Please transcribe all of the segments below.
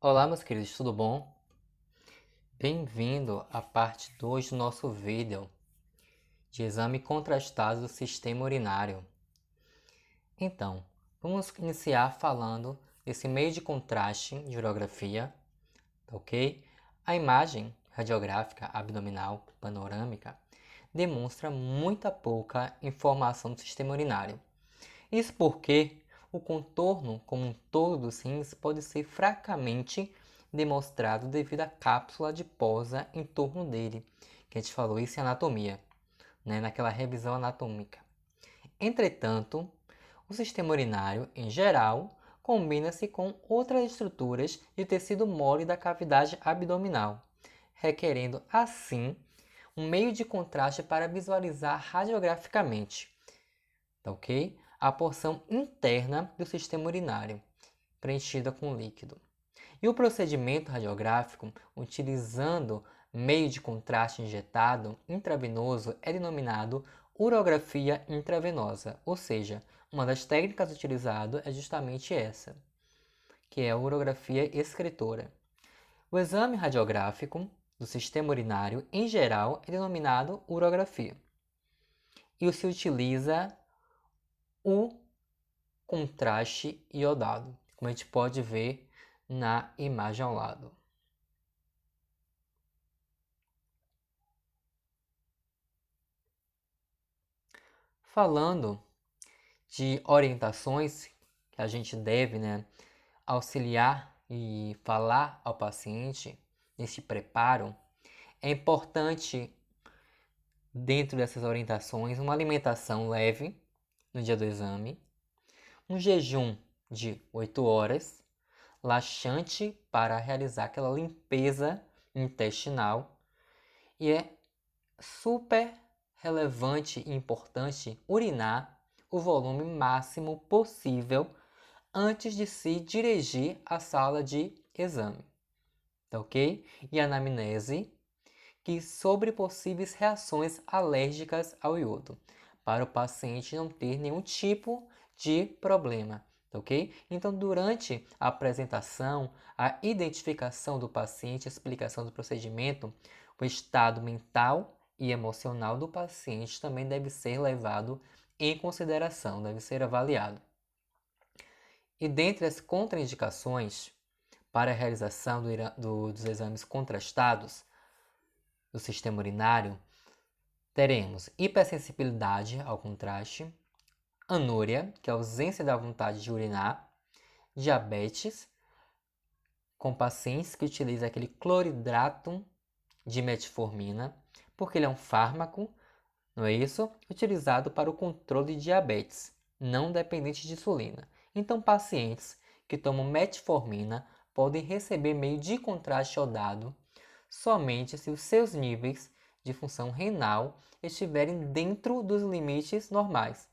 Olá, meus queridos, tudo bom? Bem-vindo à parte 2 do nosso vídeo de exame contrastado do sistema urinário. Então, vamos iniciar falando desse meio de contraste de urografia, ok? A imagem radiográfica abdominal panorâmica demonstra muita pouca informação do sistema urinário. Isso porque o contorno como um todo dos rins pode ser fracamente demonstrado devido à cápsula adiposa em torno dele, que a gente falou isso em anatomia, naquela revisão anatômica. Entretanto, o sistema urinário, em geral, combina-se com outras estruturas de tecido mole da cavidade abdominal, requerendo, assim, um meio de contraste para visualizar radiograficamente, tá ok? A porção interna do sistema urinário, preenchida com líquido. E o procedimento radiográfico, utilizando meio de contraste injetado intravenoso, é denominado urografia intravenosa, ou seja, uma das técnicas utilizadas é justamente essa, que é a urografia excretora. O exame radiográfico do sistema urinário, em geral, é denominado urografia. E se utiliza o contraste iodado, como a gente pode ver na imagem ao lado. Falando de orientações que a gente deve, auxiliar e falar ao paciente nesse preparo, é importante, dentro dessas orientações, uma alimentação leve no dia do exame, um jejum de 8 horas, laxante para realizar aquela limpeza intestinal, e é super relevante e importante urinar o volume máximo possível antes de se dirigir à sala de exame, tá ok? E anamnese que sobre possíveis reações alérgicas ao iodo, para o paciente não ter nenhum tipo de problema, tá ok? Então, durante a apresentação, a identificação do paciente, a explicação do procedimento, o estado mental e emocional do paciente também deve ser levado em consideração, deve ser avaliado. E dentre as contraindicações para a realização dos exames contrastados do sistema urinário, teremos hipersensibilidade ao contraste, anúria, que é a ausência da vontade de urinar, diabetes, com pacientes que utilizam aquele cloridrato de metformina, porque ele é um fármaco, não é isso? Utilizado para o controle de diabetes, não dependente de insulina. Então, pacientes que tomam metformina podem receber meio de contraste iodado somente se os seus níveis de função renal estiverem dentro dos limites normais,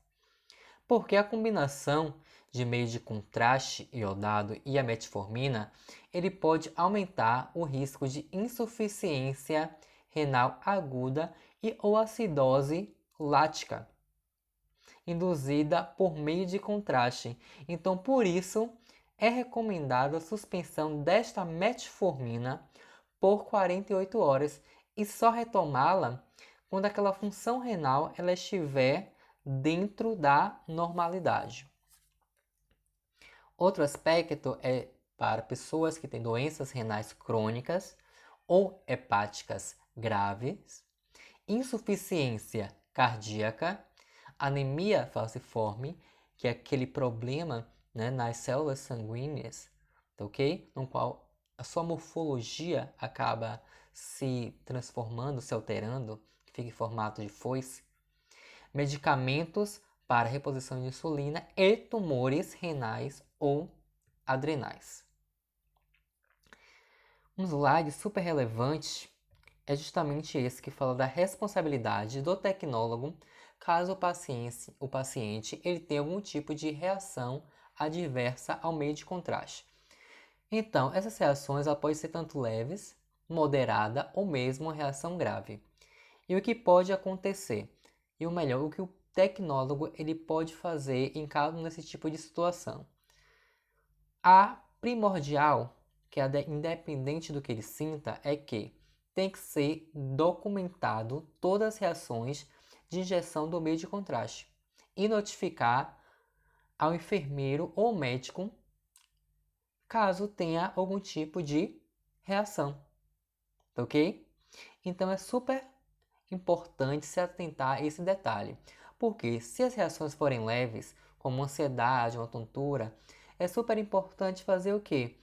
porque a combinação de meio de contraste iodado e a metformina ele pode aumentar o risco de insuficiência renal aguda e ou acidose lática, induzida por meio de contraste. Então, por isso, é recomendada a suspensão desta metformina por 48 horas e só retomá-la quando aquela função renal ela estiver dentro da normalidade. Outro aspecto é para pessoas que têm doenças renais crônicas ou hepáticas graves, insuficiência cardíaca, anemia falciforme, que é aquele problema, nas células sanguíneas, tá ok? No qual a sua morfologia acaba se transformando, se alterando, que fica em formato de foice. Medicamentos para reposição de insulina e tumores renais ou adrenais. Um slide super relevante é justamente esse que fala da responsabilidade do tecnólogo caso o paciente ele tenha algum tipo de reação adversa ao meio de contraste. Então, essas reações podem ser tanto leves, moderada ou mesmo uma reação grave. E o que pode acontecer? E o melhor, o que o tecnólogo ele pode fazer em caso desse tipo de situação? A primordial que é independente do que ele sinta, é que tem que ser documentado todas as reações de injeção do meio de contraste e notificar ao enfermeiro ou médico caso tenha algum tipo de reação, ok? Então é super importante se atentar a esse detalhe, porque se as reações forem leves, como ansiedade, uma tontura, é super importante fazer o quê?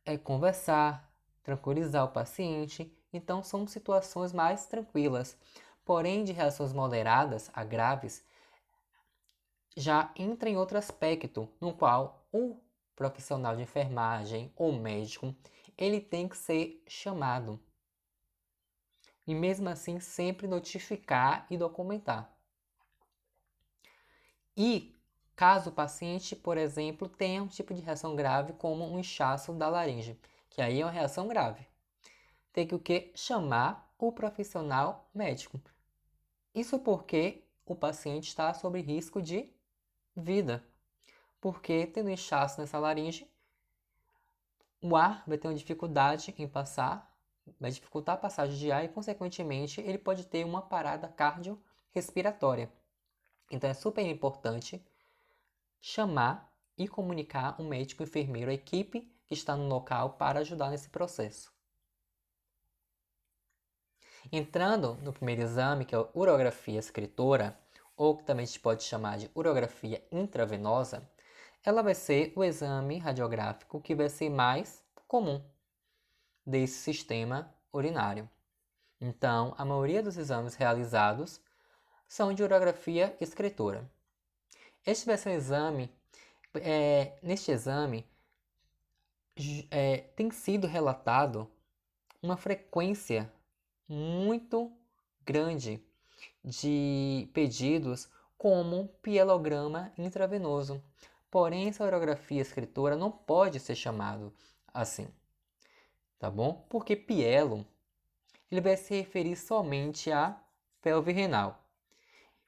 É conversar, tranquilizar o paciente, então são situações mais tranquilas. Porém, de reações moderadas a graves, já entra em outro aspecto, no qual o profissional de enfermagem ou médico, ele tem que ser chamado. E mesmo assim, sempre notificar e documentar. E caso o paciente, por exemplo, tenha um tipo de reação grave, como um inchaço da laringe, que aí é uma reação grave, tem que o quê? Chamar o profissional médico. Isso porque o paciente está sob risco de vida. Porque tendo inchaço nessa laringe, o ar vai ter uma dificuldade em passar, vai dificultar a passagem de ar e, consequentemente, ele pode ter uma parada cardiorrespiratória. Então é super importante chamar e comunicar o médico, o enfermeiro, a equipe que está no local para ajudar nesse processo. Entrando no primeiro exame, que é a urografia escritora, ou que também se pode chamar de urografia intravenosa, ela vai ser o exame radiográfico que vai ser mais comum desse sistema urinário. Então, a maioria dos exames realizados são de urografia escritora. Este vai ser um exame, neste exame tem sido relatado uma frequência muito grande de pedidos como pielograma intravenoso. Porém, essa urografia escritora não pode ser chamado assim, tá bom? Porque pielo, ele vai se referir somente à pelve renal.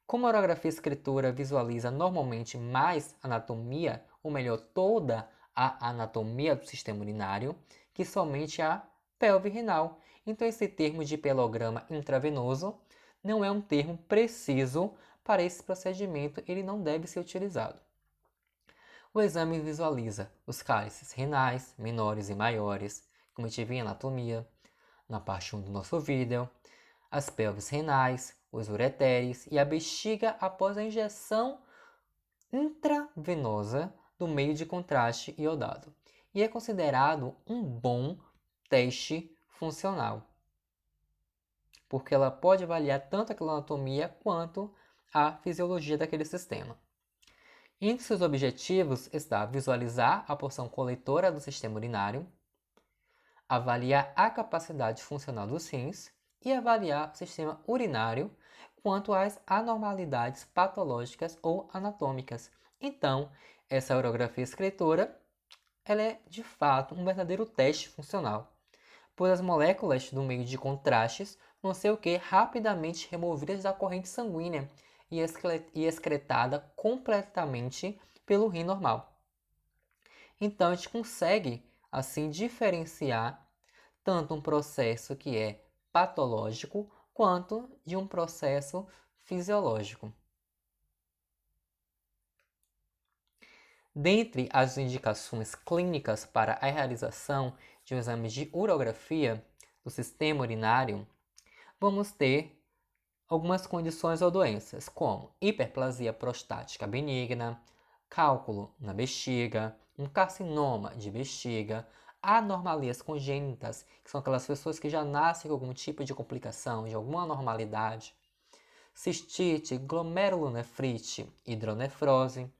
Como a urografia escritora visualiza normalmente mais anatomia, ou melhor, toda a anatomia do sistema urinário, que somente a pelve renal. Então, esse termo de pielograma intravenoso não é um termo preciso para esse procedimento, ele não deve ser utilizado. O exame visualiza os cálices renais, menores e maiores, como a gente viu em anatomia, na parte 1 do nosso vídeo, as pelves renais, os ureteres e a bexiga após a injeção intravenosa do meio de contraste iodado. E é considerado um bom teste funcional, porque ela pode avaliar tanto aquela anatomia quanto a fisiologia daquele sistema. Entre seus objetivos está visualizar a porção coletora do sistema urinário, avaliar a capacidade funcional dos rins e avaliar o sistema urinário quanto às anormalidades patológicas ou anatômicas. Então, essa urografia escritora ela é de fato um verdadeiro teste funcional, pois as moléculas do meio de contrastes vão ser o que? Rapidamente removidas da corrente sanguínea e excretada completamente pelo rim normal. Então a gente consegue assim diferenciar tanto um processo que é patológico quanto de um processo fisiológico. Dentre as indicações clínicas para a realização de um exame de urografia do sistema urinário, vamos ter algumas condições ou doenças, como hiperplasia prostática benigna, cálculo na bexiga, um carcinoma de bexiga, anomalias congênitas, que são aquelas pessoas que já nascem com algum tipo de complicação, de alguma anormalidade, cistite, glomerulonefrite, hidronefrose,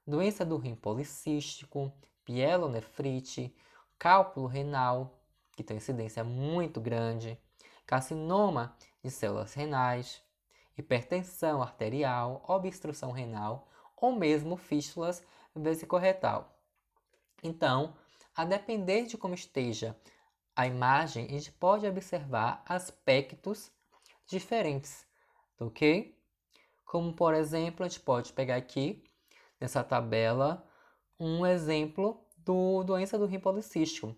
doença do rim policístico, pielonefrite, cálculo renal, que tem incidência muito grande, carcinoma de células renais, hipertensão arterial, obstrução renal ou mesmo fístulas vesicorretal. Então, a depender de como esteja a imagem, a gente pode observar aspectos diferentes, ok? Como, por exemplo, a gente pode pegar aqui, nessa tabela, um exemplo do doença do rim policístico.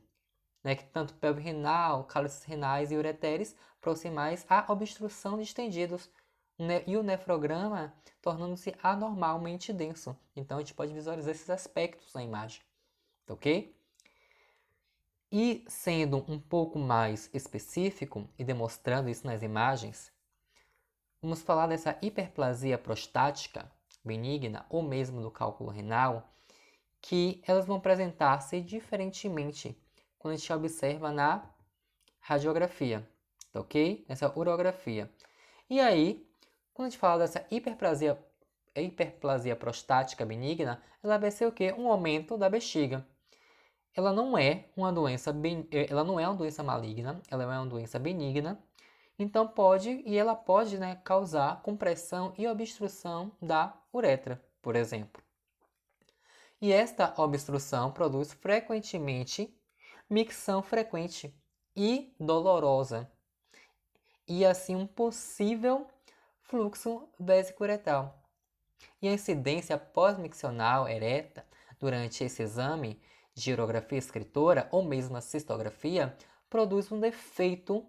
né, que tanto pelve renal, cálices renais e ureteres proximais a obstrução de estendidos, né, e o nefrograma tornando-se anormalmente denso. Então a gente pode visualizar esses aspectos na imagem, ok? E sendo um pouco mais específico e demonstrando isso nas imagens, vamos falar dessa hiperplasia prostática benigna ou mesmo do cálculo renal, que elas vão apresentar-se diferentemente quando a gente observa na radiografia, tá ok? Nessa urografia. E aí, quando a gente fala dessa hiperplasia prostática benigna, ela vai ser o quê? Um aumento da bexiga. Ela não é uma doença maligna, ela é uma doença benigna. Então ela pode, né, causar compressão e obstrução da uretra, por exemplo. E esta obstrução produz frequentemente micção frequente e dolorosa, e assim um possível fluxo vesicuretal. E a incidência pós-miccional ereta durante esse exame de girografia escritora ou mesmo a cistografia produz um defeito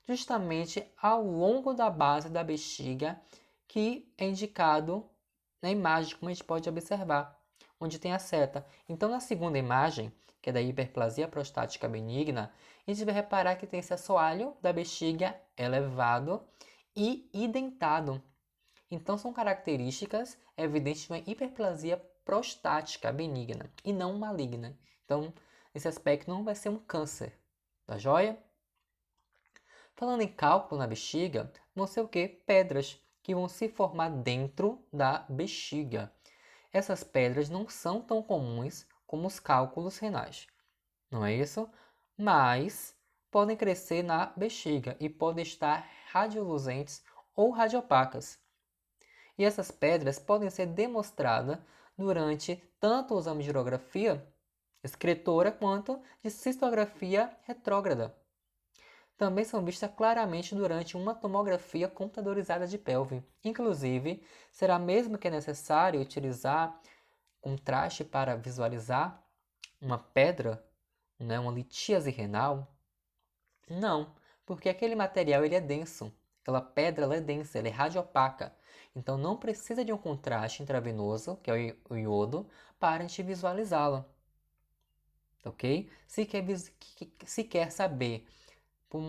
justamente ao longo da base da bexiga que é indicado na imagem, como a gente pode observar, onde tem a seta. Então, na segunda imagem, que é da hiperplasia prostática benigna, a gente vai reparar que tem esse assoalho da bexiga elevado e identado. Então, são características evidentes de uma hiperplasia prostática benigna e não maligna. Então, esse aspecto não vai ser um câncer, tá joia? Falando em cálculo na bexiga, vão ser o quê? Pedras que vão se formar dentro da bexiga. Essas pedras não são tão comuns como os cálculos renais, não é isso? Mas podem crescer na bexiga e podem estar radioluzentes ou radiopacas. E essas pedras podem ser demonstradas durante tanto o exame de girografia excretora quanto de cistografia retrógrada. Também são vistas claramente durante uma tomografia computadorizada de pelve. Inclusive, será mesmo que é necessário utilizar contraste para visualizar uma pedra, né, uma litíase renal? Não, porque aquele material ele é denso. Aquela pedra ela é densa, ela é radiopaca. Então não precisa de um contraste intravenoso, que é o iodo, para a gente visualizá-la. Ok? Se quer saber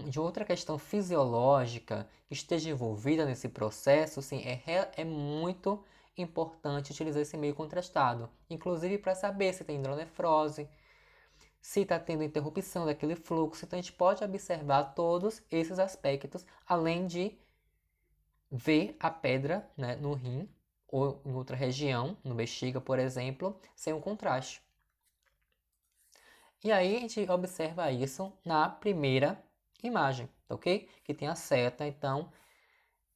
de outra questão fisiológica que esteja envolvida nesse processo, sim, é muito importante utilizar esse meio contrastado, inclusive para saber se tem hidronefrose, se está tendo interrupção daquele fluxo. Então a gente pode observar todos esses aspectos, além de ver a pedra, né, no rim ou em outra região, no bexiga, por exemplo, sem um contraste. E aí a gente observa isso na primeira imagem, tá ok? Que tem a seta, então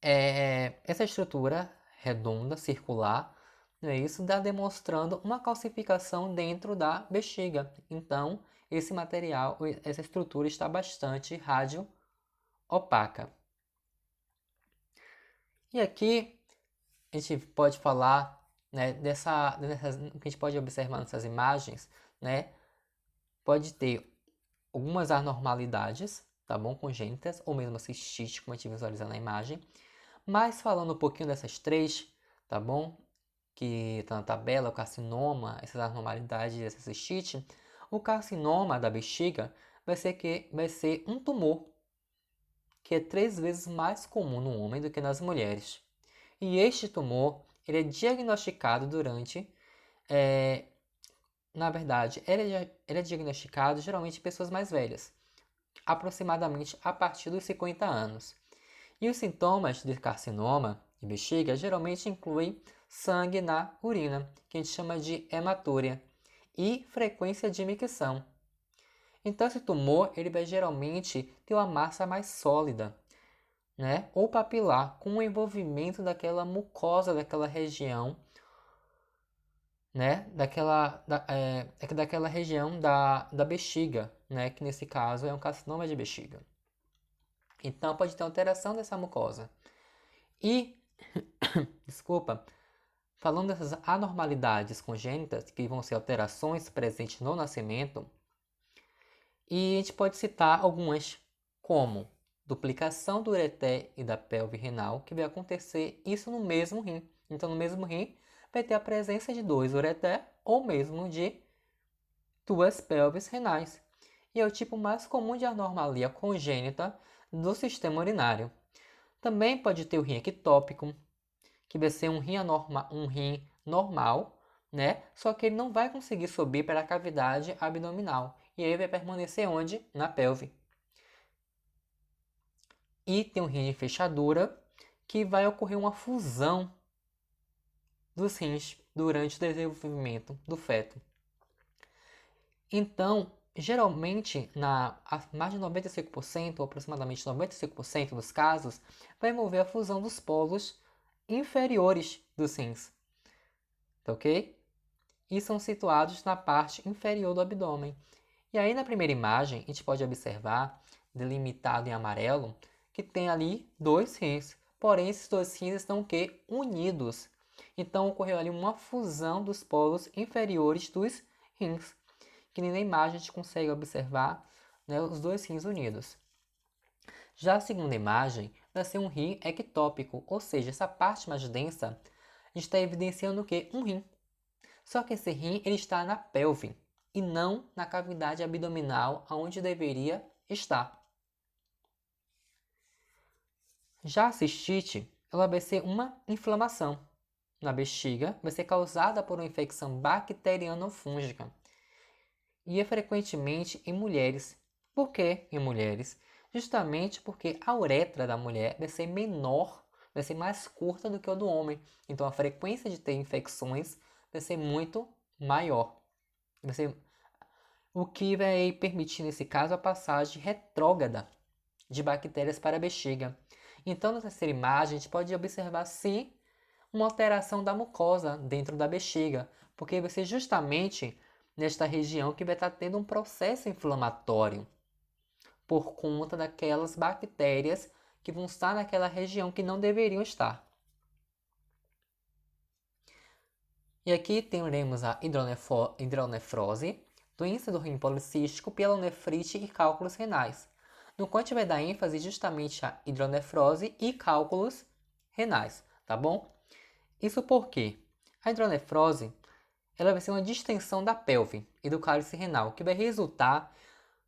essa estrutura redonda, circular, não é isso? Dá demonstrando uma calcificação dentro da bexiga. Então, esse material, essa estrutura está bastante radio-opaca. E aqui a gente pode falar, né, o que a gente pode observar nessas imagens, né? Pode ter algumas anormalidades, tá bom? Congênitas, ou mesmo cistite, como a gente visualiza na imagem. Mas falando um pouquinho dessas três, tá bom? Que está na tabela, o carcinoma, essas anormalidades, essa cistite. O carcinoma da bexiga vai ser um tumor que é 3 vezes mais comum no homem do que nas mulheres. E este tumor, ele é diagnosticado na verdade, ele é diagnosticado geralmente em pessoas mais velhas, aproximadamente a partir dos 50 anos. E os sintomas de carcinoma de bexiga geralmente incluem sangue na urina, que a gente chama de hematúria, e frequência de micção. Então esse tumor ele vai geralmente ter uma massa mais sólida, né? Ou papilar, com o envolvimento daquela mucosa daquela região, né? Daquela região da bexiga, né? Que nesse caso é um carcinoma de bexiga. Então pode ter alteração dessa mucosa. E, desculpa, falando dessas anormalidades congênitas, que vão ser alterações presentes no nascimento, E a gente pode citar algumas, como duplicação do ureter e da pelve renal, que vai acontecer isso no mesmo rim. Então, no mesmo rim, vai ter a presença de 2 ureter ou mesmo de 2 pelves renais. E é o tipo mais comum de anormalia congênita do sistema urinário. Também pode ter o rim ectópico, que vai ser um rim normal, né? Só que ele não vai conseguir subir para a cavidade abdominal. E aí vai permanecer onde? Na pelve. E tem um rim de fechadura, que vai ocorrer uma fusão dos rins durante o desenvolvimento do feto. Então, geralmente, mais de 95%, ou aproximadamente 95% dos casos, vai envolver a fusão dos polos inferiores dos rins, tá ok? E são situados na parte inferior do abdômen. E aí, na primeira imagem, a gente pode observar, delimitado em amarelo, que tem ali 2 rins. Porém, esses 2 rins estão o quê? Unidos. Então, ocorreu ali uma fusão dos polos inferiores dos rins, que na imagem a gente consegue observar, né, os 2 rins unidos. Já a segunda imagem vai ser um rim ectópico, ou seja, essa parte mais densa, a gente está evidenciando o quê? Um rim. Só que esse rim ele está na pelve e não na cavidade abdominal, onde deveria estar. Já a cistite, ela vai ser uma inflamação na bexiga, vai ser causada por uma infecção bacteriana ou fúngica. E é frequentemente em mulheres. Por que em mulheres? Justamente porque a uretra da mulher vai ser menor, vai ser mais curta do que o do homem. Então a frequência de ter infecções vai ser muito maior. Vai ser o que vai permitir, nesse caso, a passagem retrógrada de bactérias para a bexiga. Então, na terceira imagem, a gente pode observar, sim, uma alteração da mucosa dentro da bexiga, porque vai ser justamente nesta região que vai estar tendo um processo inflamatório, por conta daquelas bactérias que vão estar naquela região que não deveriam estar. E aqui teremos a hidronefrose, doença do rim policístico, pielonefrite e cálculos renais. No qual a gente vai dar ênfase justamente à hidronefrose e cálculos renais, tá bom? Isso porque a hidronefrose ela vai ser uma distensão da pelve e do cálice renal, que vai resultar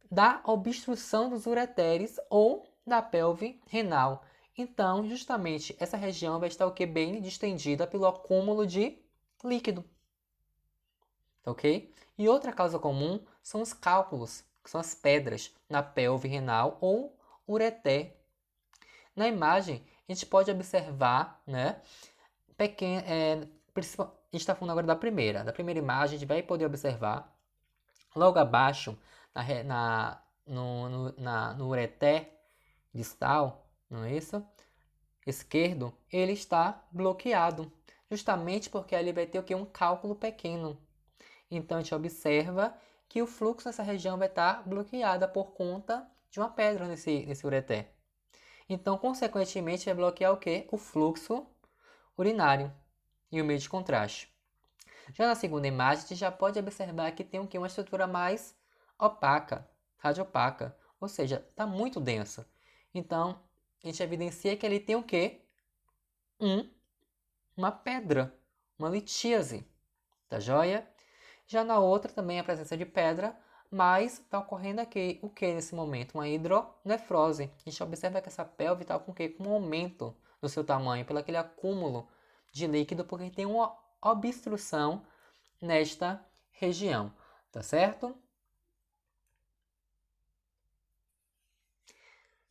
da obstrução dos ureteres ou da pelve renal. Então, justamente, essa região vai estar o que? Bem distendida pelo acúmulo de líquido. Ok? E outra causa comum são os cálculos, que são as pedras na pelve renal ou ureter. Na imagem, a gente pode observar, né, a gente está falando agora da primeira imagem, a gente vai poder observar logo abaixo, no ureter distal, não é isso? Esquerdo, ele está bloqueado, justamente porque ali vai ter o que? Um cálculo pequeno. Então a gente observa que o fluxo nessa região vai estar bloqueada por conta de uma pedra nesse ureter. Então, consequentemente, vai bloquear o que? O fluxo urinário e o meio de contraste. Já na segunda imagem, a gente já pode observar que tem o que? Uma estrutura mais opaca, radiopaca, ou seja, está muito densa. Então, a gente evidencia que ele tem o que? Uma pedra, uma litíase, tá joia? Já na outra também a presença de pedra, mas está ocorrendo aqui o que nesse momento? Uma hidronefrose. A gente observa que essa pelve está com o quê? Com um aumento do seu tamanho, pelo aquele acúmulo de líquido, porque tem uma obstrução nesta região, tá certo?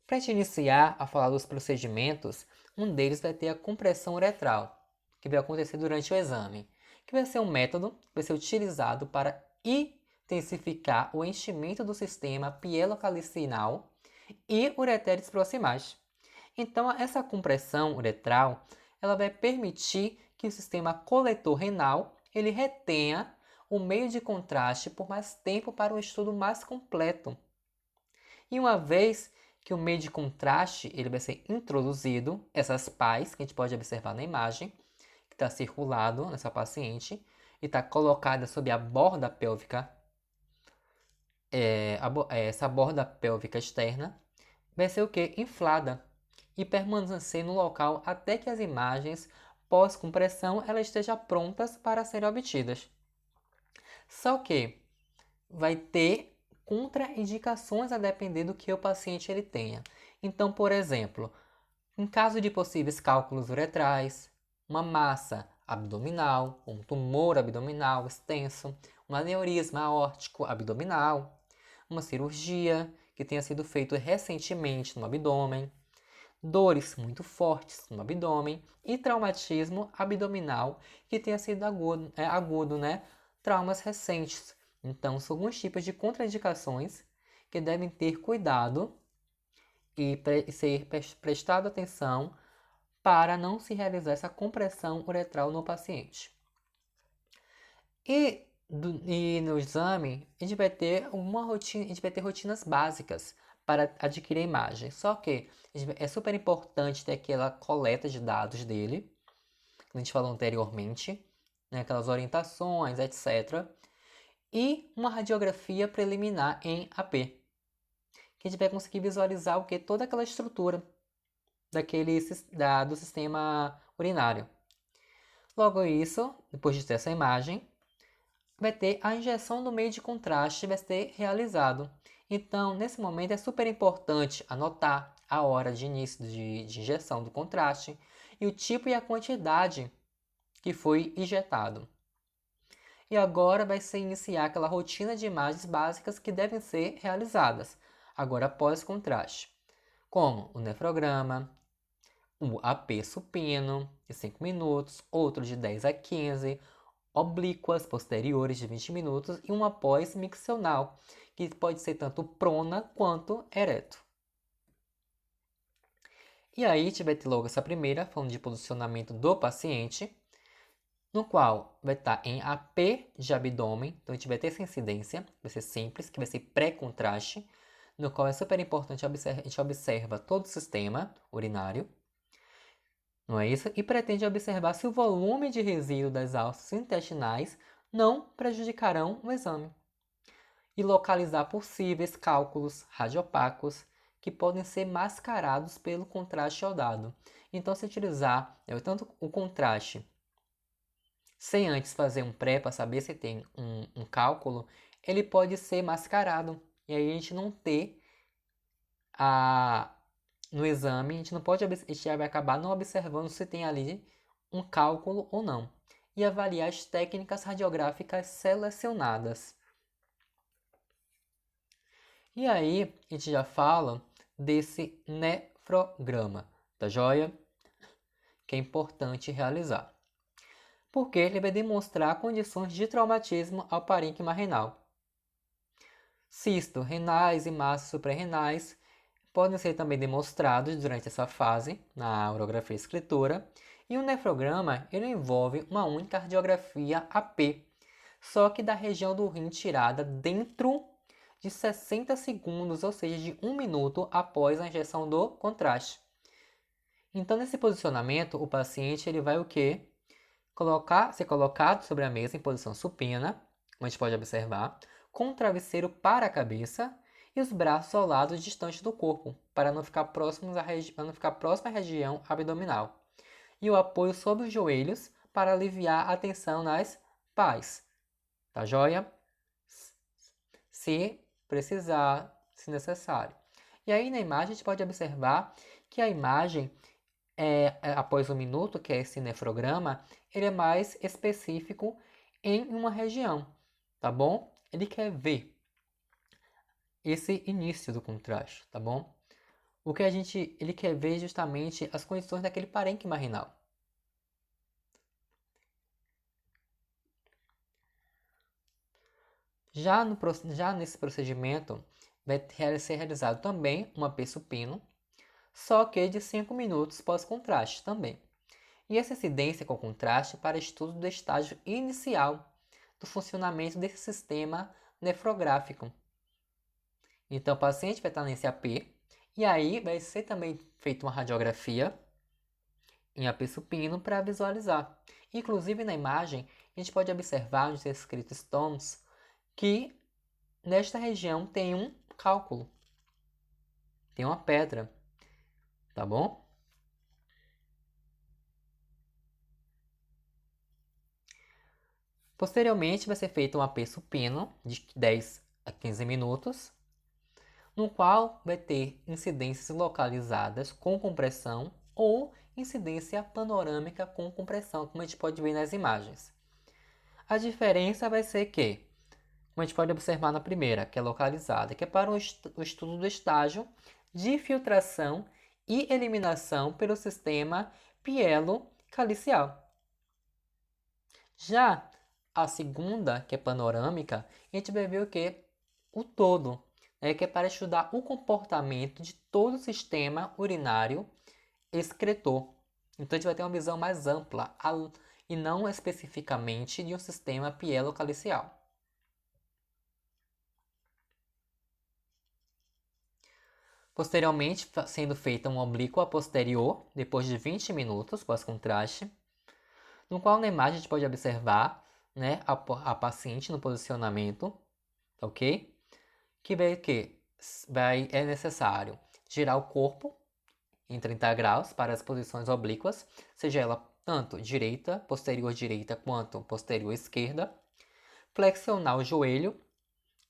Para a gente iniciar a falar dos procedimentos, um deles vai ter a compressão uretral, que vai acontecer durante o exame, que vai ser um método que vai ser utilizado para intensificar o enchimento do sistema pielocalicinal e ureteres proximais. Então, essa compressão uretral, ela vai permitir que o sistema coletor renal ele retenha o meio de contraste por mais tempo para um estudo mais completo. E uma vez que o meio de contraste ele vai ser introduzido, essas pás que a gente pode observar na imagem, que está circulado nessa paciente e está colocada sob a borda pélvica, essa borda pélvica externa vai ser o que? Inflada e permanecer no local até que as imagens pós-compressão elas estejam prontas para serem obtidas. Só que vai ter contraindicações a depender do que o paciente ele tenha. Então, por exemplo, em caso de possíveis cálculos uretrais, uma massa abdominal, um tumor abdominal extenso, um aneurisma aórtico abdominal, uma cirurgia que tenha sido feita recentemente no abdômen, dores muito fortes no abdômen e traumatismo abdominal que tenha sido agudo, né? Traumas recentes. Então, são alguns tipos de contraindicações que devem ter cuidado e ser prestado atenção para não se realizar essa compressão uretral no paciente. E no exame, a gente vai ter uma rotina, a gente vai ter rotinas básicas para adquirir a imagem. Só que é super importante ter aquela coleta de dados dele, que a gente falou anteriormente, né, aquelas orientações, etc. E uma radiografia preliminar em AP, que a gente vai conseguir visualizar o que? Toda aquela estrutura do sistema urinário. Logo isso, depois de ter essa imagem, vai ter a injeção do meio de contraste vai ser realizado. Então, nesse momento é super importante anotar a hora de início de injeção do contraste e o tipo e a quantidade que foi injetado. E agora vai se iniciar aquela rotina de imagens básicas que devem ser realizadas, agora após contraste, como o nefrograma, o AP supino de 5 minutos, outro de 10 a 15, oblíquas posteriores de 20 minutos e uma pós-miccional, que pode ser tanto prona quanto ereto. E aí a gente vai ter logo essa primeira, falando de posicionamento do paciente, no qual vai estar em AP de abdômen, então a gente vai ter essa incidência, vai ser simples, que vai ser pré-contraste, no qual é super importante a gente observa todo o sistema urinário, não é isso? E pretende observar se o volume de resíduo das alças intestinais não prejudicarão o exame. E localizar possíveis cálculos radiopacos que podem ser mascarados pelo contraste iodado. Então, se utilizar tanto o contraste sem antes fazer um pré para saber se tem um cálculo, ele pode ser mascarado. E aí a gente não ter no exame, a gente não pode, a gente vai acabar não observando se tem ali um cálculo ou não. E avaliar as técnicas radiográficas selecionadas. E aí, a gente já fala desse nefrograma, tá joia? Que é importante realizar. Porque ele vai demonstrar condições de traumatismo ao parênquima renal. Cisto renais e massas suprarrenais podem ser também demonstrados durante essa fase, na urografia e escritura, e o nefrograma ele envolve uma única radiografia AP, só que da região do rim tirada dentro de 60 segundos, ou seja, de 1 minuto após a injeção do contraste. Então, nesse posicionamento, o paciente ele vai o quê? Ser colocado sobre a mesa em posição supina, como a gente pode observar, com o travesseiro para a cabeça e os braços ao lado distante do corpo, para não ficar próximo à região abdominal. E o apoio sobre os joelhos para aliviar a tensão nas pás. Tá joia? Se precisar, se necessário. E aí na imagem a gente pode observar que a imagem, após 1 minuto, que é esse nefrograma, ele é mais específico em uma região, tá bom? Ele quer ver esse início do contraste, tá bom? O que ele quer ver justamente as condições daquele parênquima renal. Já nesse procedimento, vai ser realizado também um AP supino, só que de 5 minutos pós-contraste também. E essa incidência com contraste para estudo do estágio inicial do funcionamento desse sistema nefrográfico. Então, o paciente vai estar nesse AP, e aí vai ser também feita uma radiografia em AP supino para visualizar. Inclusive, na imagem, a gente pode observar, onde está escrito stones, que nesta região tem um cálculo, tem uma pedra, tá bom? Posteriormente, vai ser feito um AP supino de 10 a 15 minutos, no qual vai ter incidências localizadas com compressão ou incidência panorâmica com compressão, como a gente pode ver nas imagens. A diferença vai ser que, como a gente pode observar na primeira, que é localizada, que é para o estudo do estágio de filtração e eliminação pelo sistema pielo-calicial. Já a segunda, que é panorâmica, a gente vai ver o que? O todo, né? Que é para estudar o comportamento de todo o sistema urinário excretor. Então a gente vai ter uma visão mais ampla e não especificamente de um sistema pielo-calicial. Posteriormente, sendo feita uma oblíqua posterior, depois de 20 minutos pós-contraste, no qual na imagem a gente pode observar, né, a paciente no posicionamento, ok? É necessário girar o corpo em 30 graus para as posições oblíquas, seja ela tanto direita, posterior direita, quanto posterior esquerda, flexionar o joelho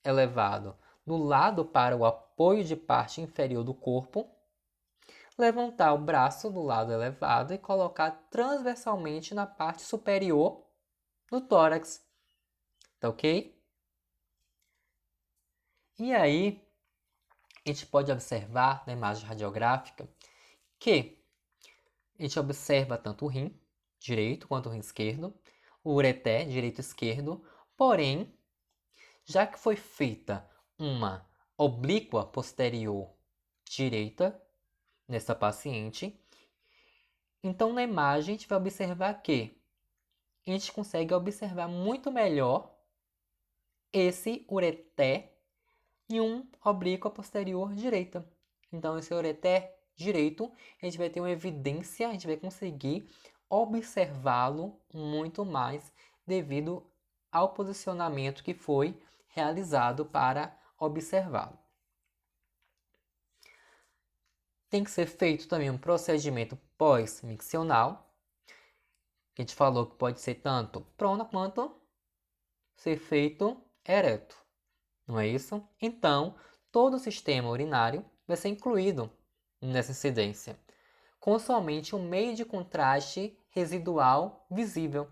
elevado do lado para o apoio de parte inferior do corpo, levantar o braço do lado elevado e colocar transversalmente na parte superior do tórax, tá ok? E aí, a gente pode observar na imagem radiográfica que a gente observa tanto o rim direito quanto o rim esquerdo, o ureter direito e esquerdo, porém, já que foi feita uma oblíqua posterior direita nessa paciente, então na imagem a gente vai observar que a gente consegue observar muito melhor esse ureter e um oblíqua posterior direita. Então esse ureter direito, a gente vai ter uma evidência, a gente vai conseguir observá-lo muito mais devido ao posicionamento que foi realizado para observá-lo. Tem que ser feito também um procedimento pós-miccional, que a gente falou que pode ser tanto prona quanto ser feito ereto, não é isso? Então, todo o sistema urinário vai ser incluído nessa incidência, com somente um meio de contraste residual visível,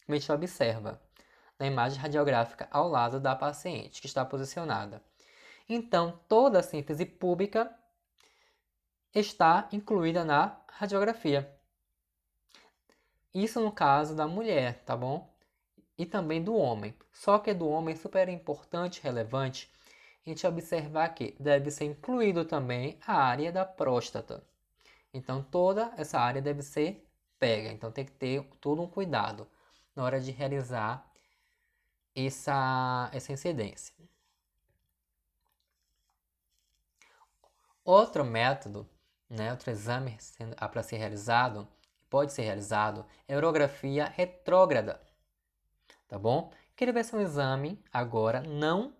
como a gente observa na imagem radiográfica ao lado da paciente, que está posicionada. Então, toda a síntese púbica está incluída na radiografia. Isso no caso da mulher, tá bom? E também do homem. Só que do homem é super importante e relevante a gente observar que deve ser incluído também a área da próstata. Então toda essa área deve ser pega. Então tem que ter todo um cuidado na hora de realizar essa incidência. Outro método, né, outro exame para ser realizado, pode ser realizado, é a urografia retrógrada, tá bom? Que ele vai ser um exame agora não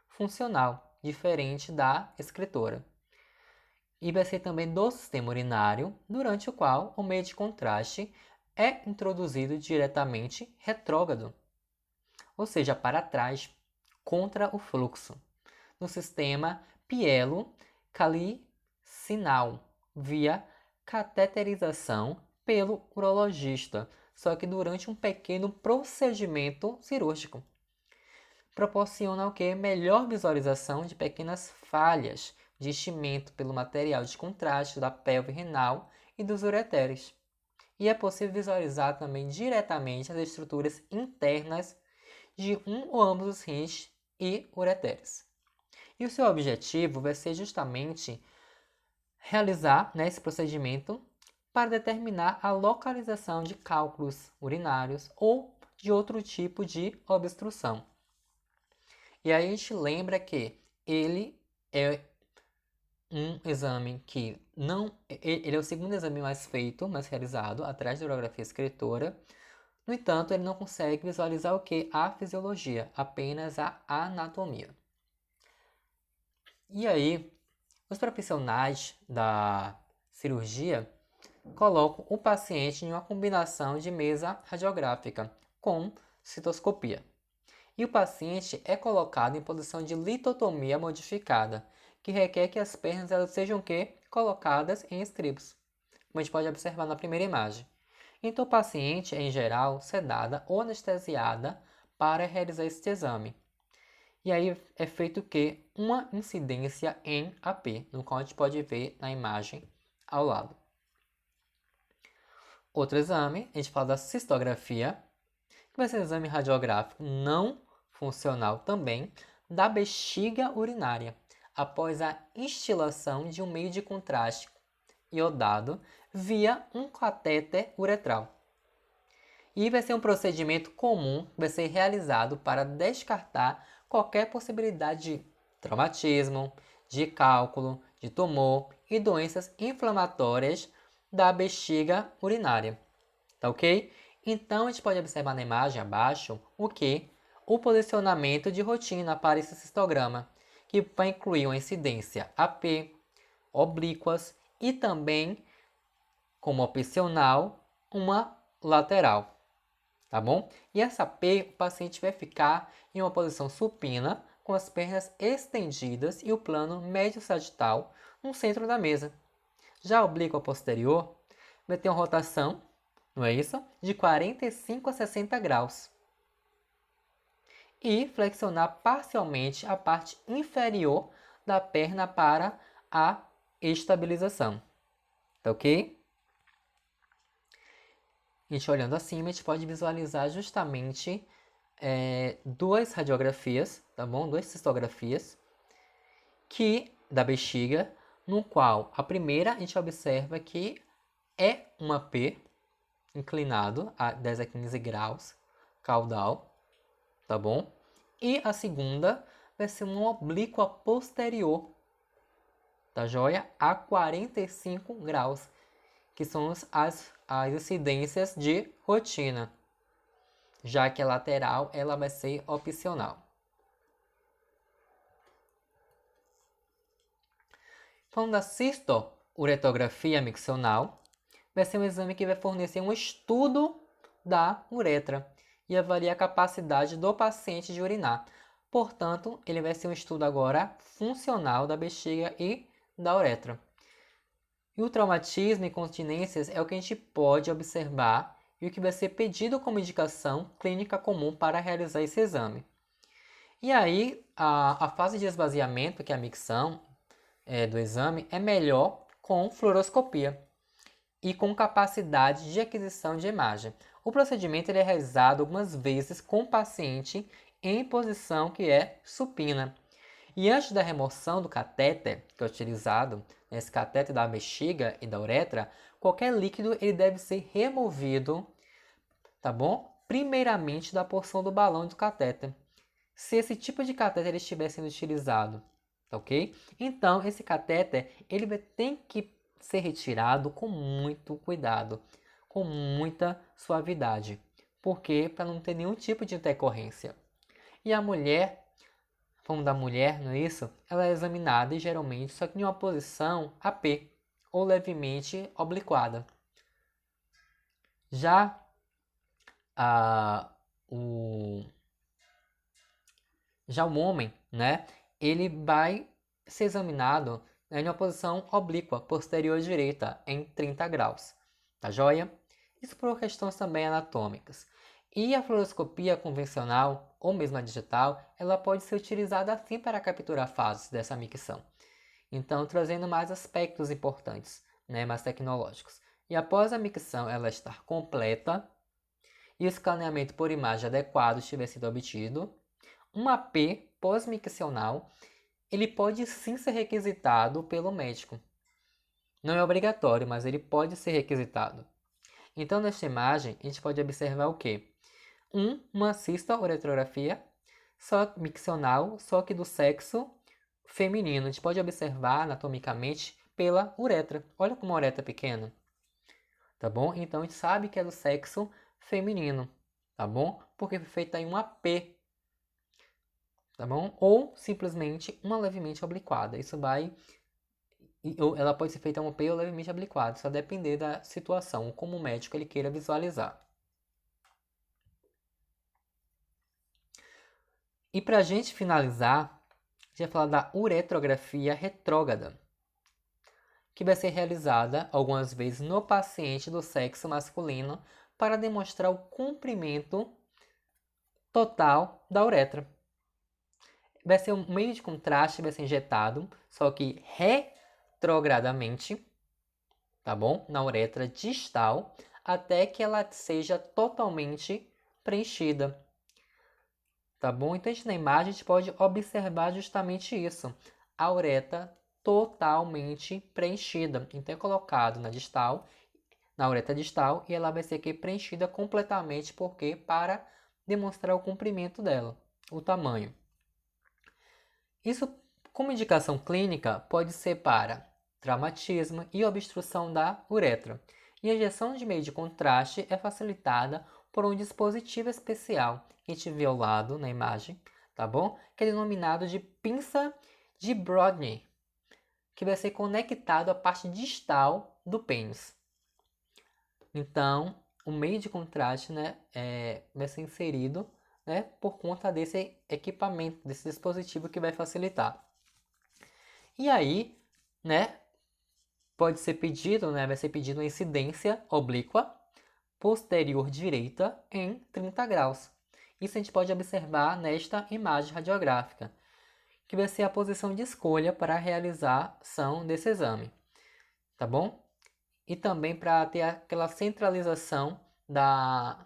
funcional, diferente da excretora. E vai ser também do sistema urinário, durante o qual o meio de contraste é introduzido diretamente retrógrado, ou seja, para trás, contra o fluxo, no sistema pielo-calicinal, via cateterização pelo urologista, só que durante um pequeno procedimento cirúrgico. Proporciona o que? Melhor visualização de pequenas falhas de enchimento pelo material de contraste da pelve renal e dos ureteres. E é possível visualizar também diretamente as estruturas internas de um ou ambos os rins e ureteres. E o seu objetivo vai ser justamente realizar, né, esse procedimento para determinar a localização de cálculos urinários ou de outro tipo de obstrução. E aí a gente lembra que ele é um exame que não. Ele é o segundo exame mais feito, mais realizado, atrás da urografia excretora, No entanto, ele não consegue visualizar o que? A fisiologia, apenas a anatomia. E aí, os profissionais da cirurgia colocam o paciente em uma combinação de mesa radiográfica com citoscopia. E o paciente é colocado em posição de litotomia modificada, que requer que as pernas elas sejam colocadas em estribos, como a gente pode observar na primeira imagem. Então, o paciente é, em geral, sedada ou anestesiada para realizar este exame. E aí é feito o quê? Uma incidência em AP, no qual a gente pode ver na imagem ao lado. Outro exame, a gente fala da cistografia, que vai ser um exame radiográfico não funcional também da bexiga urinária, após a instilação de um meio de contraste iodado via um catéter uretral. E vai ser um procedimento comum que vai ser realizado para descartar qualquer possibilidade de traumatismo, de cálculo, de tumor e doenças inflamatórias da bexiga urinária. Tá ok? Então a gente pode observar na imagem abaixo o que? O posicionamento de rotina para esse cistograma, que vai incluir uma incidência AP, oblíquas e também, como opcional, uma lateral. Tá bom? E essa P, o paciente vai ficar em uma posição supina, com as pernas estendidas e o plano médio-sagital no centro da mesa. Já a oblíqua posterior vai ter uma rotação, não é isso? De 45 a 60 graus. E flexionar parcialmente a parte inferior da perna para a estabilização. Tá ok? A gente olhando acima, a gente pode visualizar justamente duas radiografias, tá bom? Duas cistografias da bexiga, no qual a primeira a gente observa que é uma P inclinado a 10 a 15 graus caudal, tá bom? E a segunda vai ser uma oblíqua posterior, tá joia? A 45 graus, que são as incidências de rotina, já que a lateral ela vai ser opcional. Falando da cisto-uretografia miccional, vai ser um exame que vai fornecer um estudo da uretra e avaliar a capacidade do paciente de urinar. Portanto, ele vai ser um estudo agora funcional da bexiga e da uretra. E o traumatismo e continências é o que a gente pode observar e o que vai ser pedido como indicação clínica comum para realizar esse exame. E aí, a fase de esvaziamento, que é a micção do exame, é melhor com fluoroscopia e com capacidade de aquisição de imagem. O procedimento ele é realizado algumas vezes com o paciente em posição que é supina. E antes da remoção do catéter, que é utilizado, nesse catéter da bexiga e da uretra, qualquer líquido ele deve ser removido, tá bom? Primeiramente da porção do balão do catéter. Se esse tipo de catéter estiver sendo utilizado, tá ok? Então, esse catéter ele tem que ser retirado com muito cuidado, com muita suavidade. Por quê? Para não ter nenhum tipo de intercorrência. E a mulher, vamos da mulher, não é isso? Ela é examinada e geralmente só que em uma posição AP, ou levemente obliquada. Já o homem, né? Ele vai ser examinado em uma posição oblíqua, posterior direita, em 30 graus. Tá joia? Isso por questões também anatômicas. E a fluoroscopia convencional, ou mesmo a digital, ela pode ser utilizada assim para capturar fases dessa micção. Então, trazendo mais aspectos importantes, né, mais tecnológicos. E após a micção ela estar completa e o escaneamento por imagem adequado estiver sido obtido, um AP pós-miccional ele pode sim ser requisitado pelo médico. Não é obrigatório, mas ele pode ser requisitado. Então, nesta imagem, a gente pode observar o quê? Uma cisto-uretrografia só miccional, só que do sexo feminino. A gente pode observar anatomicamente pela uretra. Olha como a uretra é pequena. Tá bom? Então, a gente sabe que é do sexo feminino. tá bom? Porque foi feita em uma P, tá bom? Ou simplesmente uma levemente obliquada. Isso vai... Ela pode ser feita uma P ou levemente obliquada, só depender da situação, como o médico ele queira visualizar. E para a gente finalizar, a gente vai falar da uretrografia retrógrada, que vai ser realizada algumas vezes no paciente do sexo masculino para demonstrar o comprimento total da uretra. Vai ser um meio de contraste, vai ser injetado, só que retrogradamente, tá bom? Na uretra distal, até que ela seja totalmente preenchida, tá bom? Então, na imagem, a gente pode observar justamente isso. A uretra totalmente preenchida. Então, é colocado na uretra distal, e ela vai ser aqui preenchida completamente, porque para demonstrar o comprimento dela, o tamanho. Isso, como indicação clínica, pode ser para traumatismo e obstrução da uretra. E a injeção de meio de contraste é facilitada por um dispositivo especial, que a gente vê ao lado na imagem, tá bom? Que é denominado de pinça de Brodny, que vai ser conectado à parte distal do pênis. Então, o meio de contraste, né, vai ser inserido, né, por conta desse equipamento, desse dispositivo que vai facilitar. E aí, né, pode ser pedido, né, vai ser pedido uma incidência oblíqua posterior direita em 30 graus. Isso a gente pode observar nesta imagem radiográfica, que vai ser a posição de escolha para a realização desse exame, tá bom? E também para ter aquela centralização da...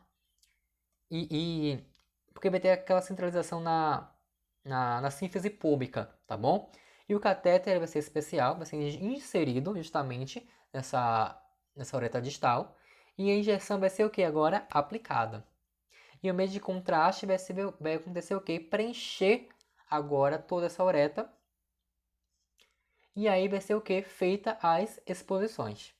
porque vai ter aquela centralização na sínfise pública, tá bom? E o catéter vai ser especial, vai ser inserido justamente nessa uretra distal. E a injeção vai ser o que agora? Aplicada. E o meio de contraste vai acontecer o que? Preencher agora toda essa uretra. E aí vai ser o que? Feita as exposições.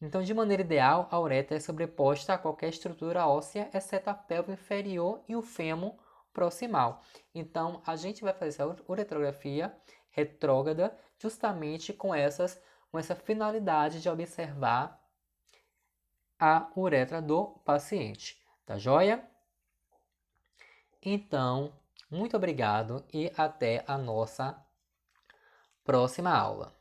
Então, de maneira ideal, a uretra é sobreposta a qualquer estrutura óssea, exceto a pelve inferior e o fêmur proximal. Então, a gente vai fazer essa uretrografia retrógrada justamente com essa finalidade de observar a uretra do paciente. Tá joia? Então, muito obrigado e até a nossa próxima aula.